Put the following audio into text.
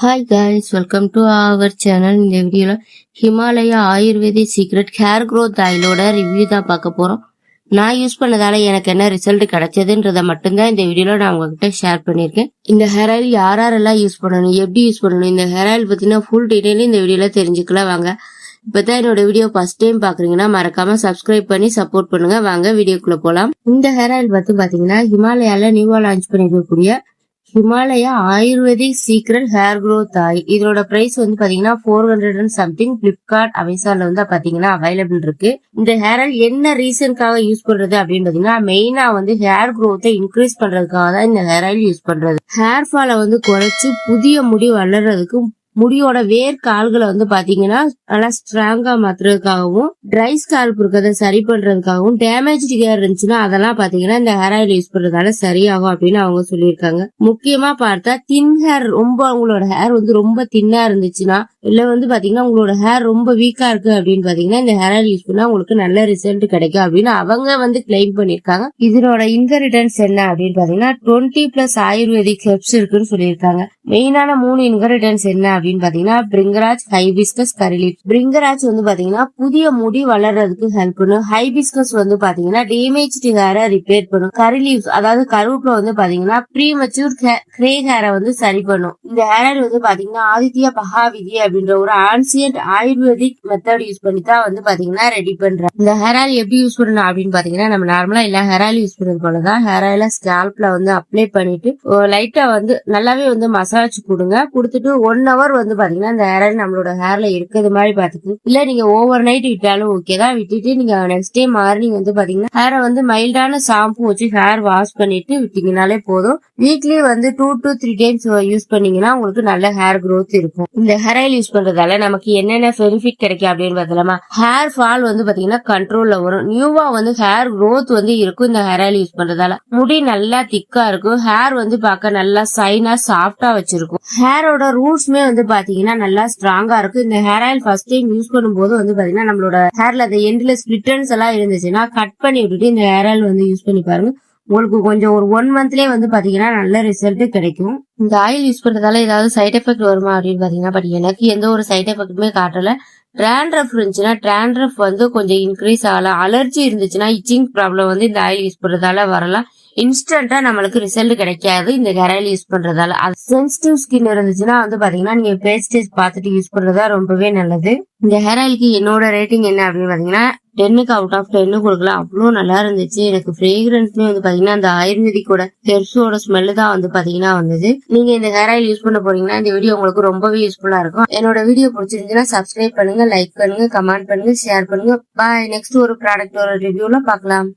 Hi guys, welcome to our channel. இந்த வீடியோல Himalaya Ayurvedic secret hair growth ஆயிலோட ரிவ்யூ தான் பார்க்க போறோம். நான் யூஸ் பண்ணதால எனக்கு என்ன ரிசல்ட் கிடைச்சதுன்றத மட்டும்தான் இந்த வீடியோல நான் உங்ககிட்ட ஷேர் பண்ணிருக்கேன். இந்த ஹேர் ஆயில் யாரெல்லாம் யூஸ் பண்ணணும், எப்படி யூஸ் பண்ணணும், இந்த ஹேர் ஆயில் பத்தின ஃபுல் டீடைல் இந்த வீடியோல தெரிஞ்சுக்கலாம். வாங்க. இப்பதான் என்னோட வீடியோ ஃபர்ஸ்ட் டைம் பாக்குறீங்கன்னா மறக்காம சப்ஸ்கிரைப் பண்ணி சப்போர்ட் பண்ணுங்க. வாங்க வீடியோக்குள்ள போலாம். இந்த ஹேர் ஆயில் பத்தி பாத்தீங்கன்னா ஹிமாலயால நியூவா லான்ச் பண்ணிருக்கக்கூடிய Himalaya Ayurvedic secret hair growth oil. இதோட பிரைஸ் வந்து பாத்தீங்கன்னா 400 and something. பிளிப்கார்ட், அமேசான்ல வந்து பாத்தீங்கன்னா அவைலபிள் இருக்கு. இந்த ஹேர் ஆயில் என்ன ரீசனுக்காக யூஸ் பண்றது அப்படின்னு பாத்தீங்கன்னா மெயினா வந்து ஹேர் growth இன்க்ரீஸ் பண்றதுக்காக தான் இந்த ஹேர் ஆயில் யூஸ் பண்றது. ஹேர் ஃபாலை வந்து குறைச்சு புதிய முடி வளர்றதுக்கு, முடியோட வேர் கால்களை வந்து பாத்தீங்கன்னா நல்லா ஸ்ட்ராங்கா மாத்துறதுக்காகவும், ட்ரை ஸ்கால்ப் இருக்கிறத சரி பண்றதுக்காகவும், டேமேஜ் ஹேர் இருந்துச்சுன்னா அதெல்லாம் பாத்தீங்கன்னா இந்த ஹேர் ஆயில் யூஸ் பண்றதால சரியாகும் அப்படின்னு அவங்க சொல்லியிருக்காங்க. முக்கியமா பார்த்தா தின் ஹேர், ரொம்ப உங்களோட ஹேர் வந்து ரொம்ப தின்னா இருந்துச்சுன்னா, இல்ல வந்து பாத்தீங்கன்னா உங்களோட ஹேர் ரொம்ப வீக்கா இருக்கு அப்படின்னு பாத்தீங்கன்னா இந்த ஹேர் ஆயில் யூஸ் பண்ணா உங்களுக்கு நல்ல ரிசல்ட் கிடைக்கும் அப்படின்னு அவங்க வந்து கிளைம் பண்ணிருக்காங்க. இதனோட இன்கிரிடியன்ஸ் என்ன அப்படின்னு பாத்தீங்கன்னா 20+ ஆயுர்வேதிக் ஹெர்ப்ஸ் இருக்குன்னு சொல்லியிருக்காங்க. மெயினான 3 இன்கிரிடியன்ஸ் என்ன அப்படின்னு பாத்தீங்கன்னா பிரிங்கராஜ், ஹைபிஸ்கஸ், கரிலீஃப். பிரிங்கராஜ் வந்து பாத்தீங்கன்னா புதிய முடி வளர்றதுக்கு ஹெல்ப் பண்ணும். ஹைபிஸ்கஸ் வந்து பாத்தீங்கன்னா டேமேஜ்டு ஹேரை ரிப்பேர் பண்ணும். கரிலீஃப் அதாவது கருவேப்பிலை வந்து பாத்தீங்கன்னா ப்ரீமெச்சூர் கிரே ஹேரை வந்து சரி பண்ணும். இந்த ஹேர் ஆயில் வந்து பாத்தீங்கன்னா ஆதித்ய பகாவிதி அப்படின்ற ஒரு ஆன்சியன்ட் ஆயுர்வேதிக் மெத்தட் யூஸ் பண்ணி தான் வந்து பாத்தீங்கன்னா ரெடி பண்றாங்க. இந்த ஹேர் ஆயில் எப்படி யூஸ் பண்ணணும் அப்படின்னு பாத்தீங்கன்னா நம்ம நார்மலா எல்லா ஹேர் ஆயில் யூஸ் பண்றது போலதான் ஹேர் ஆயில ஸ்கேல்ப்ல வந்து அப்ளை பண்ணிட்டு லைட்டா வந்து நல்லாவே வந்து மசாஜ் கொடுங்க. கொடுத்துட்டு 1 hour வந்து பாத்தீங்கன்னா இந்த ஹேர் ஆயில் நம்மளோட ஹேர்ல இருக்கிறது மாதிரி பாத்துக்கு. இல்ல நீங்க ஓவர் நைட் விட்டாலும் ஓகே தான். விட்டுட்டு நீங்க நெக்ஸ்ட் டே மார்னிங் வந்து பாத்தீங்கன்னா ஹேரை வந்து மைல்டான ஷாம்பு வச்சு ஹேர் வாஷ் பண்ணிட்டு விட்டீங்கனாலே போதும். வீக்லி வந்து 2 to 3 டைம்ஸ் யூஸ் பண்ணீங்கன்னா உங்களுக்கு நல்ல ஹேர் growth இருக்கும். இந்த ஹேர் ஆயில் யூஸ் பண்றதால நமக்கு என்னென்ன பெனிஃபிட் கிடைக்கும் அப்படின்னு பார்த்தலாமா. ஹேர் ஃபால் வந்து பாத்தீங்கன்னா கண்ட்ரோல்ல வரும். நியூவா வந்து ஹேர் growth வந்து இருக்கும். இந்த ஹேர் ஆயில் யூஸ் பண்றதால முடி நல்லா திக்கா இருக்கும். ஹேர் வந்து பார்க்க நல்லா சைனா சாஃப்டா வச்சிருக்கும். ஹேரோட ரூட்ஸ்மே வந்து பாத்தீங்கன்னா நல்லா ஸ்ட்ராங்கா இருக்கும். இந்த hair oil first time use பண்ணும்போது வந்து பாத்தீங்கன்னா நம்மளோட ஹேர்ல அந்த எண்ட்ல ஸ்பிளிட்டன்ஸ் எல்லாம் இருந்துச்சுன்னா கட் பண்ணி விட்டுட்டு இந்த ஹேர் ஆயில் வந்து யூஸ் பண்ணி பாருங்க. உங்களுக்கு கொஞ்சம் ஒரு 1 monthலயே வந்து பாத்தீங்கன்னா நல்ல ரிசல்ட் கிடைக்கும். இந்த ஆயில் யூஸ் பண்றதால ஏதாவது சைட் எஃபெக்ட் வருமா அப்படின்னு பாத்தீங்கன்னா பட் எனக்கு எந்த ஒரு சைட் எஃபெக்ட்டுமே காட்டல. டிராண்ட்ரஃப் இருந்துச்சுன்னா டிராண்ட்ரஃப் வந்து கொஞ்சம் இன்க்ரீஸ் ஆகலாம். அலர்ஜி இருந்துச்சுன்னா இச்சிங் ப்ராப்ளம் வந்து இந்த ஆயில் யூஸ் பண்றதால வரலாம். இன்ஸ்டன்டா நம்மளுக்கு ரிசல்ட் கிடைக்காது இந்த ஹேர் ஆயில் யூஸ் பண்றதால. அது சென்சிட்டிவ் ஸ்கின் இருந்துச்சுன்னா வந்து பாத்தீங்கன்னா நீங்க பேஸ்டேஜ் பார்த்துட்டு யூஸ் பண்றதா ரொம்பவே நல்லது. இந்த ஹேர் ஆயிலுக்கு என்னோட ரேட்டிங் என்ன அப்படின்னு பாத்தீங்கன்னா 10க்கு அவுட் ஆஃப் 10 கொடுக்கலாம். அவ்வளவு நல்லா இருந்துச்சு. எனக்கு ஃப்ரேக்ரன்ஸ்மே வந்து பாத்தீங்கன்னா அந்த ஆயுர்வேதிக்கோட ஹெர்ப்ஸோட ஸ்மெல் தான் வந்து பாத்தீங்கன்னா வந்தது. நீங்க இந்த ஹேர் ஆயில் யூஸ் பண்ண போறீங்கன்னா இந்த வீடியோ உங்களுக்கு ரொம்பவே யூஸ்ஃபுல்லா இருக்கும். என்னோட வீடியோ பிடிச்சிருந்துச்சுன்னா சப்ஸ்கிரைப் பண்ணுங்க, லைக் பண்ணுங்க, கமெண்ட் பண்ணுங்க, ஷேர் பண்ணுங்க. பாய். நெக்ஸ்ட் ஒரு ப்ராடக்ட் ஒரு ரிவ்யூல பார்க்கலாம்.